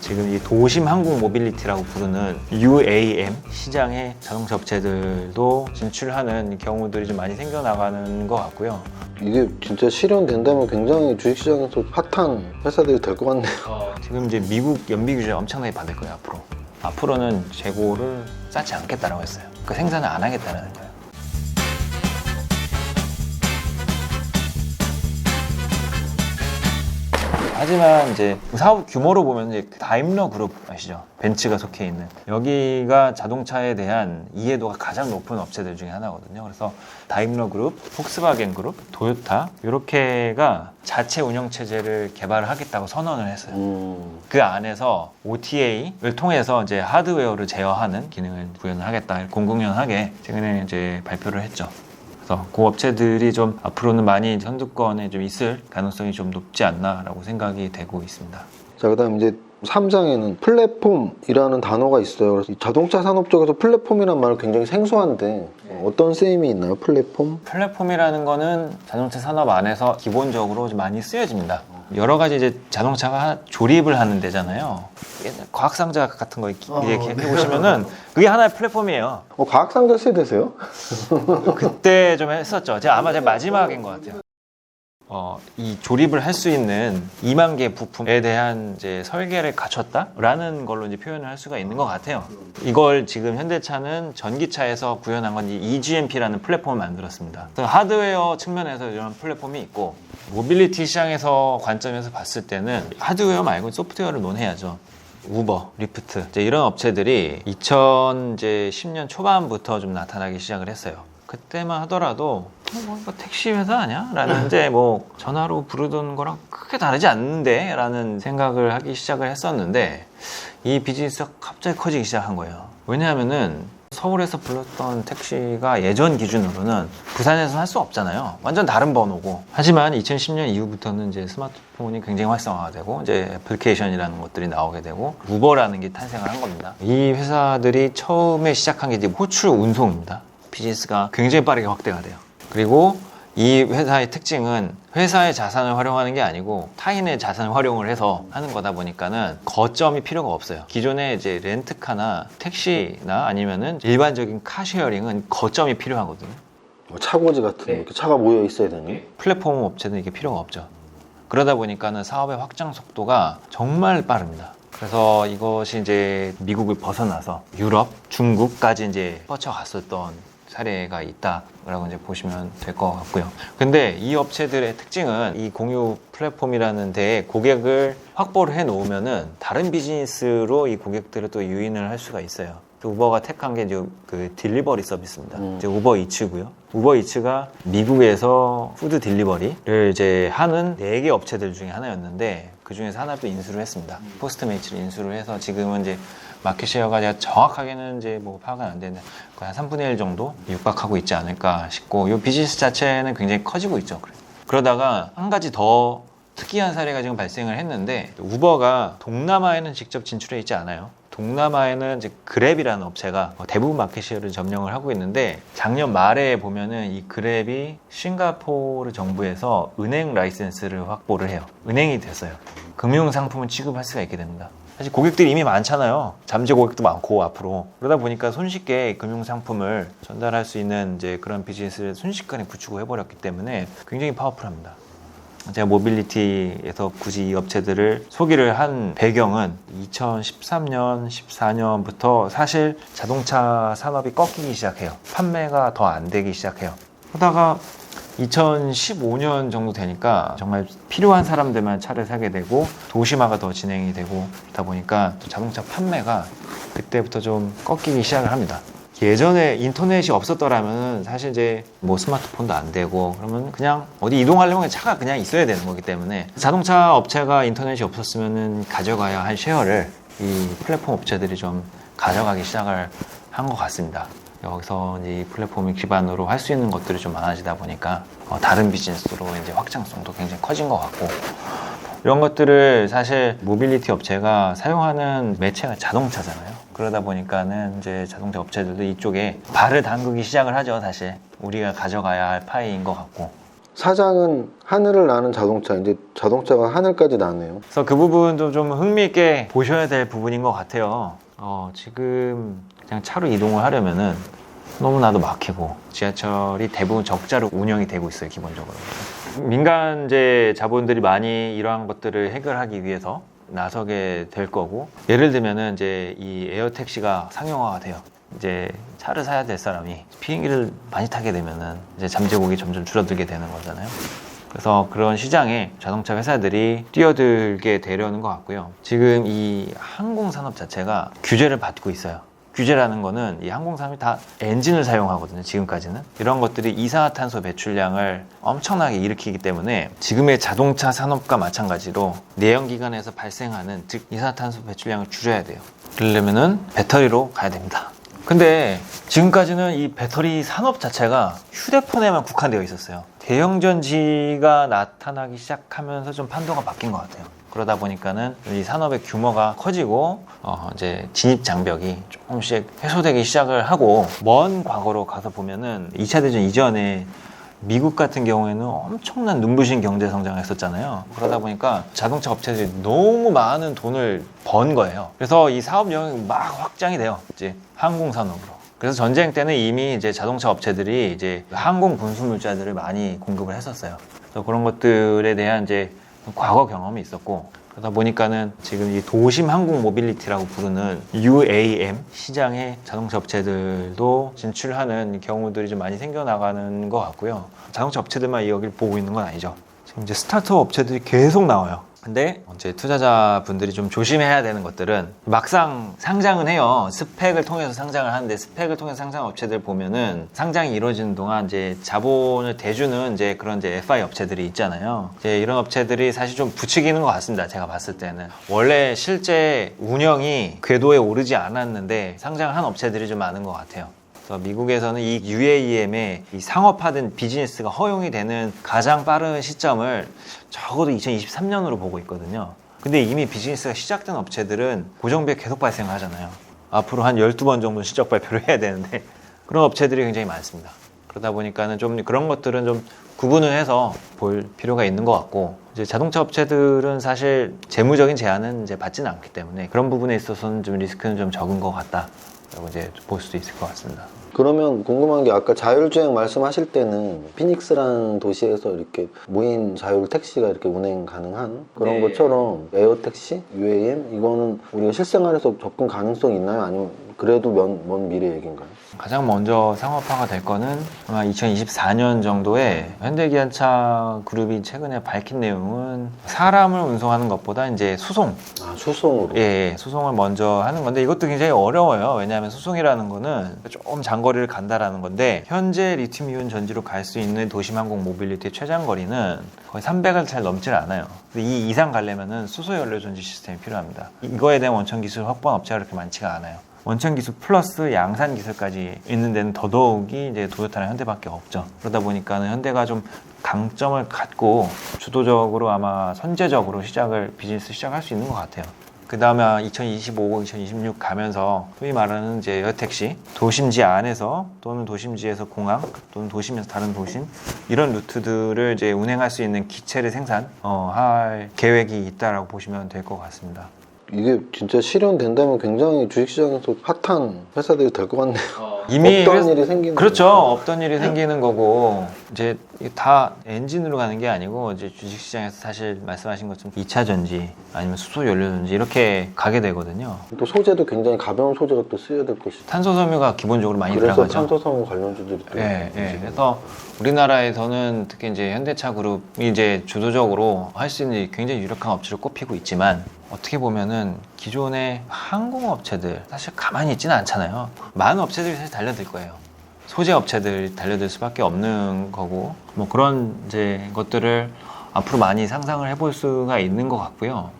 지금 이 도심 항공 모빌리티라고 부르는 UAM 시장에 자동차 업체들도 진출하는 경우들이 좀 많이 생겨나가는 것 같고요. 이게 진짜 실현된다면 굉장히 주식시장에서 핫한 회사들이 될 것 같네요. 지금 이제 미국 연비 규제 엄청나게 받을 거예요, 앞으로. 앞으로는 재고를 쌓지 않겠다라고 했어요. 그 생산을 안 하겠다는 거예요. 하지만 이제 사업 규모로 보면 이제 다임러 그룹 아시죠? 벤츠가 속해 있는 여기가 자동차에 대한 이해도가 가장 높은 업체들 중에 하나거든요. 그래서 다임러 그룹, 폭스바겐 그룹, 도요타 이렇게가 자체 운영 체제를 개발을 하겠다고 선언을 했어요. 그 안에서 OTA를 통해서 이제 하드웨어를 제어하는 기능을 구현을 하겠다, 공공연하게 최근에 이제 발표를 했죠. 그래서 그 업체들이 좀 앞으로는 많이 선두권에 좀 있을 가능성이 좀 높지 않나라고 생각이 되고 있습니다. 자, 그다음 이제 3장에는 플랫폼이라는 단어가 있어요. 그래서 이 자동차 산업 쪽에서 플랫폼이라는 말은 굉장히 생소한데 어떤 쓰임이 있나요? 플랫폼? 플랫폼이라는 거는 자동차 산업 안에서 기본적으로 좀 많이 쓰여집니다. 여러 가지 이제 자동차가 조립을 하는 데잖아요. 과학상자 같은 거 이렇게 해보시면은 그게 하나의 플랫폼이에요. 과학상자 세대세요? 그때 좀 했었죠. 제가 아마 제 마지막인 것 같아요. 이 조립을 할 수 있는 2만 개 부품에 대한 이제 설계를 갖췄다라는 걸로 이제 표현을 할 수가 있는 것 같아요. 이걸 지금 현대차는 전기차에서 구현한 건 이 EGMP라는 플랫폼을 만들었습니다. 하드웨어 측면에서 이런 플랫폼이 있고, 모빌리티 시장에서 관점에서 봤을 때는 하드웨어 말고 소프트웨어를 논해야죠. 우버, 리프트 이제 이런 업체들이 2010년 초반부터 좀 나타나기 시작을 했어요. 그때만 하더라도 뭐 택시 회사 아니야? 라는 이제 뭐 전화로 부르던 거랑 크게 다르지 않는데? 라는 생각을 하기 시작을 했었는데 이 비즈니스가 갑자기 커지기 시작한 거예요. 왜냐하면은 서울에서 불렀던 택시가 예전 기준으로는 부산에서는 할 수 없잖아요. 완전 다른 번호고. 하지만 2010년 이후부터는 이제 스마트폰이 굉장히 활성화되고 이제 애플리케이션이라는 것들이 나오게 되고 우버라는 게 탄생을 한 겁니다. 이 회사들이 처음에 시작한 게 이제 호출 운송입니다. 비즈니스가 굉장히 빠르게 확대가 돼요. 그리고 이 회사의 특징은 회사의 자산을 활용하는 게 아니고 타인의 자산을 활용을 해서 하는 거다 보니까는 거점이 필요가 없어요. 기존에 이제 렌트카나 택시나 아니면은 일반적인 카쉐어링은 거점이 필요하거든요. 차고지 같은 이렇게 차가 모여 있어야 되는. 플랫폼 업체는 이게 필요가 없죠. 그러다 보니까는 사업의 확장 속도가 정말 빠릅니다. 그래서 이것이 이제 미국을 벗어나서 유럽, 중국까지 이제 뻗쳐갔었던 사례가 있다라고 이제 보시면 될 것 같고요. 근데 이 업체들의 특징은 이 공유 플랫폼이라는 데에 고객을 확보를 해 놓으면은 다른 비즈니스로 이 고객들을 또 유인을 할 수가 있어요. 우버가 택한 게 이제 그 딜리버리 서비스입니다. 이제 우버이츠고요. 우버이츠가 미국에서 푸드 딜리버리를 이제 하는 4개 업체들 중에 하나였는데 그 중에서 하나를 또 인수를 했습니다. 포스트메이츠를 인수를 해서 지금은 이제 마켓쉐어가 제가 정확하게는 이제 뭐 파악은 안 되는데 한 3분의 1 정도 육박하고 있지 않을까 싶고 이 비즈니스 자체는 굉장히 커지고 있죠. 그러다가 한 가지 더 특이한 사례가 지금 발생을 했는데 우버가 동남아에는 직접 진출해 있지 않아요. 동남아에는 이제 그랩이라는 업체가 대부분 마켓쉐어를 점령을 하고 있는데 작년 말에 보면은 이 그랩이 싱가포르 정부에서 은행 라이센스를 확보를 해요. 은행이 됐어요. 금융 상품을 취급할 수가 있게 됩니다. 사실 고객들이 이미 많잖아요. 잠재 고객도 많고 앞으로 그러다 보니까 손쉽게 금융 상품을 전달할 수 있는 이제 그런 비즈니스를 순식간에 구축을 해버렸기 때문에 굉장히 파워풀합니다. 제가 모빌리티에서 굳이 이 업체들을 소개를 한 배경은 2013년, 14년부터 사실 자동차 산업이 꺾이기 시작해요. 판매가 더 안 되기 시작해요. 하다가 2015년 정도 되니까 정말 필요한 사람들만 차를 사게 되고 도시화가 더 진행이 되고 그러다 보니까 또 자동차 판매가 그때부터 좀 꺾이기 시작을 합니다. 예전에 인터넷이 없었더라면 사실 이제 뭐 스마트폰도 안 되고 그러면 그냥 어디 이동하려면 차가 그냥 있어야 되는 거기 때문에 자동차 업체가 인터넷이 없었으면 가져가야 할 쉐어를 이 플랫폼 업체들이 좀 가져가기 시작을 한 것 같습니다. 여기서 이제 이 플랫폼을 기반으로 할 수 있는 것들이 좀 많아지다 보니까 다른 비즈니스로 이제 확장성도 굉장히 커진 것 같고 이런 것들을 사실 모빌리티 업체가 사용하는 매체가 자동차잖아요. 그러다 보니까는 이제 자동차 업체들도 이쪽에 발을 담그기 시작을 하죠. 사실 우리가 가져가야 할 파이인 것 같고 사장은 하늘을 나는 자동차, 이제 자동차가 하늘까지 나네요. 그래서 그 부분도 좀 흥미있게 보셔야 될 부분인 것 같아요. 지금 그냥 차로 이동을 하려면은 너무나도 막히고 지하철이 대부분 적자로 운영이 되고 있어요, 기본적으로. 민간제 자본들이 많이 이러한 것들을 해결하기 위해서 나서게 될 거고, 예를 들면은 이제 이 에어택시가 상용화가 돼요. 이제 차를 사야 될 사람이 비행기를 많이 타게 되면은 이제 잠재곡이 점점 줄어들게 되는 거잖아요. 그래서 그런 시장에 자동차 회사들이 뛰어들게 되려는 것 같고요. 지금 이 항공산업 자체가 규제를 받고 있어요. 규제라는 거는 이 항공산업이 다 엔진을 사용하거든요, 지금까지는. 이런 것들이 이산화탄소 배출량을 엄청나게 일으키기 때문에 지금의 자동차 산업과 마찬가지로 내연기관에서 발생하는, 즉 이산화탄소 배출량을 줄여야 돼요. 그러려면은 배터리로 가야 됩니다. 근데 지금까지는 이 배터리 산업 자체가 휴대폰에만 국한되어 있었어요. 대형전지가 나타나기 시작하면서 좀 판도가 바뀐 것 같아요. 그러다 보니까는 이 산업의 규모가 커지고 이제 진입 장벽이 조금씩 해소되기 시작을 하고, 먼 과거로 가서 보면은 2차 대전 이전에 미국 같은 경우에는 엄청난 눈부신 경제 성장을 했었잖아요. 그러다 보니까 자동차 업체들이 너무 많은 돈을 번 거예요. 그래서 이 사업 영역이 막 확장이 돼요, 이제 항공 산업으로. 그래서 전쟁 때는 이미 이제 자동차 업체들이 이제 항공 분수물자들을 많이 공급을 했었어요. 그래서 그런 것들에 대한 이제 과거 경험이 있었고, 그러다 보니까는 지금 이 도심 항공 모빌리티라고 부르는 UAM 시장에 자동차 업체들도 진출하는 경우들이 좀 많이 생겨나가는 것 같고요. 자동차 업체들만 여기를 보고 있는 건 아니죠. 지금 이제 스타트업 업체들이 계속 나와요. 근데 이제 투자자분들이 좀 조심해야 되는 것들은, 막상 상장은 해요. 스펙을 통해서 상장을 하는데, 스펙을 통해서 상장 업체들 보면은 상장이 이루어지는 동안 이제 자본을 대주는 이제 그런 이제 FI 업체들이 있잖아요. 이제 이런 업체들이 사실 좀 부추기는 것 같습니다, 제가 봤을 때는. 원래 실제 운영이 궤도에 오르지 않았는데 상장을 한 업체들이 좀 많은 것 같아요. 미국에서는 이 UAM의 이 상업화된 비즈니스가 허용이 되는 가장 빠른 시점을 적어도 2023년으로 보고 있거든요. 근데 이미 비즈니스가 시작된 업체들은 고정비가 계속 발생을 하잖아요. 앞으로 한 12번 정도 실적 발표를 해야 되는데, 그런 업체들이 굉장히 많습니다. 그러다 보니까는 좀 그런 것들은 좀 구분을 해서 볼 필요가 있는 것 같고, 이제 자동차 업체들은 사실 재무적인 제한은 이제 받지는 않기 때문에 그런 부분에 있어서는 좀 리스크는 좀 적은 것 같다 라고 이제 볼 수도 있을 것 같습니다. 그러면 궁금한 게, 아까 자율주행 말씀하실 때는 피닉스라는 도시에서 이렇게 무인 자율 택시가 이렇게 운행 가능한 그런 네. 것처럼 에어택시, UAM 이거는 우리가 실생활에서 접근 가능성이 있나요? 아니면 그래도 먼 미래 얘기인가요? 가장 먼저 상업화가 될 거는 아마 2024년 정도에 현대기아차 그룹이 최근에 밝힌 내용은, 사람을 운송하는 것보다 이제 수송. 수송으로. 예, 수송을 먼저 하는 건데, 이것도 굉장히 어려워요. 왜냐하면 수송이라는 거는 좀 장거리를 간다라는 건데, 현재 리튬이온 전지로 갈 수 있는 도심항공 모빌리티의 최장거리는 거의 300을 잘 넘질 않아요. 이 이상 가려면은 수소연료 전지 시스템이 필요합니다. 이거에 대한 원천 기술 확보한 업체가 그렇게 많지가 않아요. 원천 기술 플러스 양산 기술까지 있는 데는 더더욱이 이제 도요타랑 현대밖에 없죠. 그러다 보니까는 현대가 좀 강점을 갖고 주도적으로 아마 선제적으로 비즈니스 시작할 수 있는 것 같아요. 그 다음에 2025, 2026 가면서 소위 말하는 이제 에어택시, 도심지 안에서 또는 도심지에서 공항 또는 도심에서 다른 도심, 이런 루트들을 이제 운행할 수 있는 기체를 생산할 계획이 있다라고 보시면 될 것 같습니다. 이게 진짜 실현된다면 굉장히 주식시장에서 핫한 회사들이 될 것 같네요. 이미 없던 일이 생기는 그렇죠. 거죠. 없던 일이 생기는 거고, 이제 이게 다 엔진으로 가는 게 아니고, 이제 주식시장에서 사실 말씀하신 것처럼 2차 전지 아니면 수소 연료 전지 이렇게 가게 되거든요. 또 소재도 굉장히 가벼운 소재가 또 쓰여야 될 것이죠. 탄소 섬유가 기본적으로 많이 그래서 들어가죠. 탄소섬유 관련주들이 또 예, 예. 그래서 우리나라에서는 특히 이제 현대차 그룹이 이제 주도적으로 할 수 있는 굉장히 유력한 업체를 꼽히고 있지만, 어떻게 보면은 기존의 항공업체들 사실 가만히 있지는 않잖아요. 많은 업체들이 사실 달려들 거예요. 소재 업체들이 달려들 수밖에 없는 거고, 뭐 그런 이제 것들을 앞으로 많이 상상을 해볼 수가 있는 것 같고요.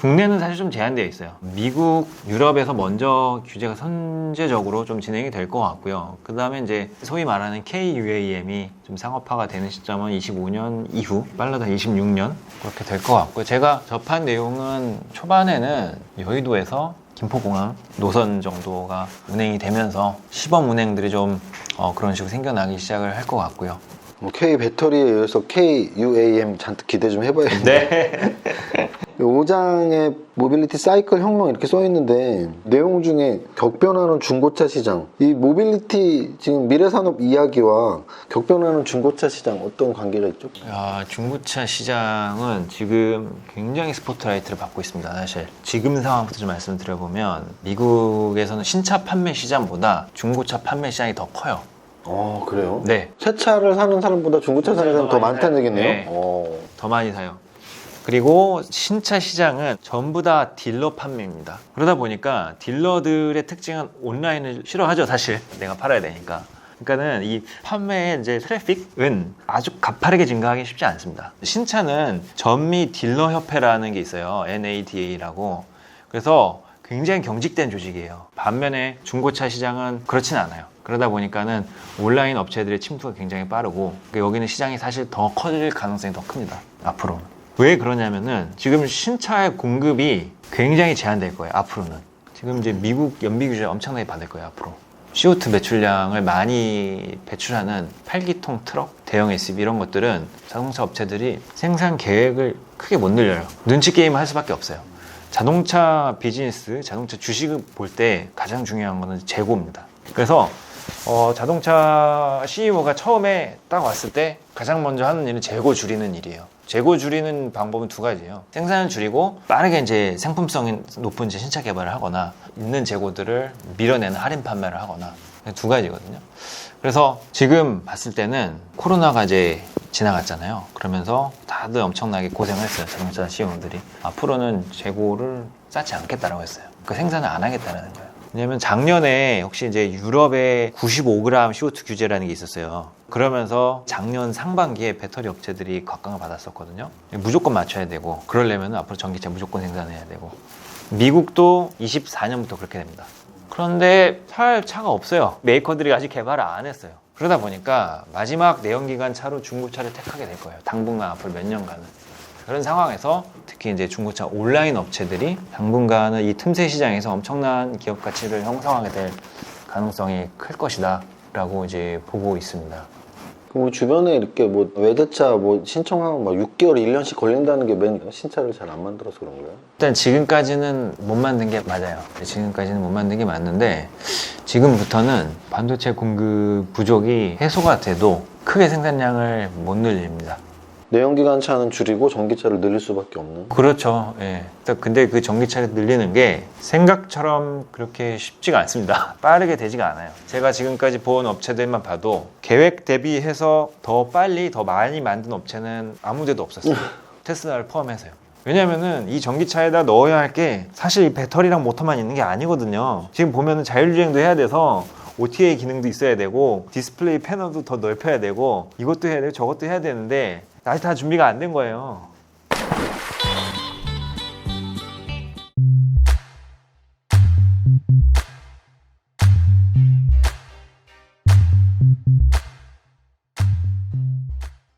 국내는 사실 좀 제한되어 있어요. 미국, 유럽에서 먼저 규제가 선제적으로 좀 진행이 될 것 같고요. 그 다음에 이제 소위 말하는 KUAM이 좀 상업화가 되는 시점은 25년 이후, 빨라도 26년 그렇게 될 것 같고요. 제가 접한 내용은 초반에는 여의도에서 김포공항 노선 정도가 운행이 되면서 시범 운행들이 좀 그런 식으로 생겨나기 시작을 할 것 같고요. 뭐 K 배터리에 의해서 KUAM 잔뜩 기대 좀 해봐야겠네. 네. 5장에 모빌리티 사이클 혁명 이렇게 써 있는데 내용 중에 격변하는 중고차 시장, 이 모빌리티 지금 미래산업 이야기와 격변하는 중고차 시장 어떤 관계가 있죠? 야, 중고차 시장은 지금 굉장히 스포트라이트를 받고 있습니다. 사실 지금 상황부터 좀 말씀드려보면 미국에서는 신차 판매 시장보다 중고차 판매 시장이 더 커요. 그래요? 네, 새 차를 사는 사람보다 중고차 사는 사람이 더 많다는 얘기네요. 네. 더 많이 사요. 그리고 신차 시장은 전부 다 딜러 판매입니다. 그러다 보니까 딜러들의 특징은 온라인을 싫어하죠, 사실. 내가 팔아야 되니까. 그러니까는 이 판매의 이제 트래픽은 아주 가파르게 증가하기 쉽지 않습니다. 신차는 전미 딜러 협회라는 게 있어요. NADA라고. 그래서 굉장히 경직된 조직이에요. 반면에 중고차 시장은 그렇진 않아요. 그러다 보니까는 온라인 업체들의 침투가 굉장히 빠르고 여기는 시장이 사실 더 커질 가능성이 더 큽니다. 앞으로는. 왜 그러냐면은 지금 신차의 공급이 굉장히 제한될 거예요. 앞으로는. 지금 이제 미국 연비 규제 엄청나게 받을 거예요. 앞으로. CO2 배출량을 많이 배출하는 8기통 트럭, 대형 SUV 이런 것들은 자동차 업체들이 생산 계획을 크게 못 늘려요. 눈치 게임을 할 수밖에 없어요. 자동차 비즈니스, 자동차 주식을 볼 때 가장 중요한 거는 재고입니다. 그래서 자동차 CEO가 처음에 딱 왔을 때 가장 먼저 하는 일은 재고 줄이는 일이에요. 재고 줄이는 방법은 두 가지예요. 생산을 줄이고 빠르게 이제 상품성이 높은 이제 신차 개발을 하거나 있는 재고들을 밀어내는 할인 판매를 하거나 두 가지거든요. 그래서 지금 봤을 때는 코로나가 이제 지나갔잖아요. 그러면서 다들 엄청나게 고생을 했어요. 자동차 CEO들이. 앞으로는 재고를 쌓지 않겠다라고 했어요. 그 생산을 안 하겠다라는 거예요. 왜냐면 작년에 혹시 이제 유럽에 95g CO2 규제라는 게 있었어요. 그러면서 작년 상반기에 배터리 업체들이 각광을 받았었거든요. 무조건 맞춰야 되고 그러려면 앞으로 전기차 무조건 생산해야 되고 미국도 24년부터 그렇게 됩니다. 그런데 살 차가 없어요. 메이커들이 아직 개발을 안 했어요. 그러다 보니까 마지막 내연기관 차로 중고차를 택하게 될 거예요. 당분간 앞으로 몇 년간은. 그런 상황에서 특히 이제 중고차 온라인 업체들이 당분간은 이 틈새 시장에서 엄청난 기업 가치를 형성하게 될 가능성이 클 것이다 라고 이제 보고 있습니다. 그럼 주변에 이렇게 뭐 외제차 뭐 신청하면 막 6개월, 1년씩 걸린다는 게 맨 신차를 잘 안 만들어서 그런 거예요? 일단 지금까지는 못 만든 게 맞아요. 지금까지는 못 만든 게 맞는데 지금부터는 반도체 공급 부족이 해소가 돼도 크게 생산량을 못 늘립니다. 내연기관 차는 줄이고 전기차를 늘릴 수밖에 없는. 그렇죠. 예. 근데 그 전기차를 늘리는 게 생각처럼 그렇게 쉽지가 않습니다. 빠르게 되지가 않아요. 제가 지금까지 본 업체들만 봐도 계획 대비해서 더 빨리 더 많이 만든 업체는 아무 데도 없었어요. 테슬라를 포함해서요. 왜냐면은 이 전기차에다 넣어야 할 게 사실 이 배터리랑 모터만 있는 게 아니거든요. 지금 보면은 자율주행도 해야 돼서 OTA 기능도 있어야 되고 디스플레이 패널도 더 넓혀야 되고 이것도 해야 되고 저것도 해야 되는데 아직 다 준비가 안 된 거예요.